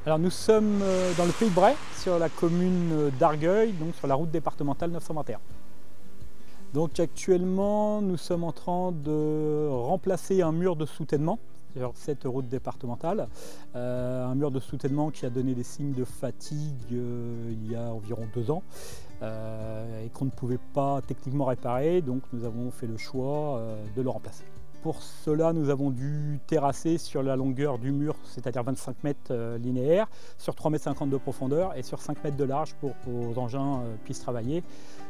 Alors nous sommes dans le Pays de Bray, sur la commune d'Argueil, donc sur la route départementale 921. Donc actuellement, nous sommes en train de remplacer un mur de soutènement sur cette route départementale. Un mur de soutènement qui a donné des signes de fatigue il y a environ 2 ans et qu'on ne pouvait pas techniquement réparer, donc nous avons fait le choix de le remplacer. Pour cela, nous avons dû terrasser sur la longueur du mur, c'est-à-dire 25 mètres linéaires, sur 3,50 m de profondeur et sur 5 mètres de large pour que vos engins puissent travailler,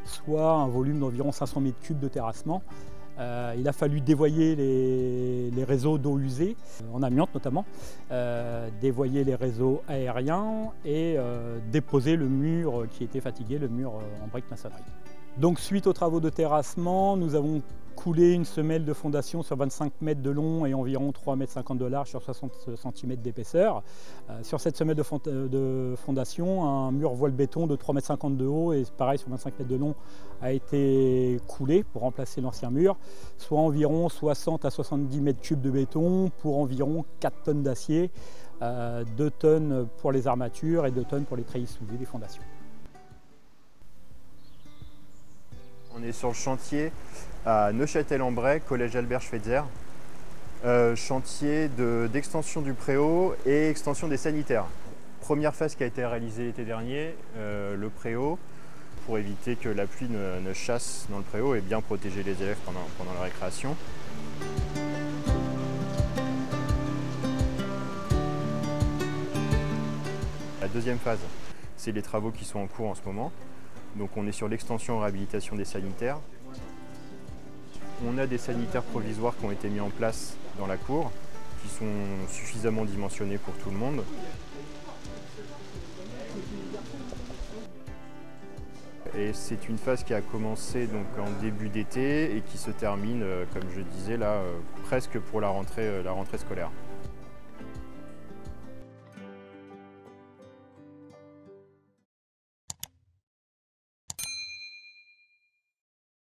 soit un volume d'environ 500 m3 de terrassement. Il a fallu dévoyer les réseaux d'eau usée, en amiante notamment, dévoyer les réseaux aériens et déposer le mur qui était fatigué, le mur en briques maçonnerie. Donc suite aux travaux de terrassement, nous avons coulé une semelle de fondation sur 25 mètres de long et environ 3,50 m de large sur 60 cm d'épaisseur. Sur cette semelle de fondation, un mur voile béton de 3,50 m de haut et pareil sur 25 mètres de long a été coulé pour remplacer l'ancien mur, soit environ 60 à 70 m3 de béton pour environ 4 tonnes d'acier, 2 tonnes pour les armatures et 2 tonnes pour les treillis soudés des fondations. On est sur le chantier à Neuchâtel-en-Bray, collège Albert Schweitzer. Chantier d'extension du préau et extension des sanitaires. Première phase qui a été réalisée l'été dernier, le préau, pour éviter que la pluie ne chasse dans le préau et bien protéger les élèves pendant la récréation. La deuxième phase, c'est les travaux qui sont en cours en ce moment. Donc on est sur l'extension et réhabilitation des sanitaires. On a des sanitaires provisoires qui ont été mis en place dans la cour, qui sont suffisamment dimensionnés pour tout le monde. Et c'est une phase qui a commencé donc en début d'été et qui se termine, comme je disais là, presque pour la rentrée scolaire.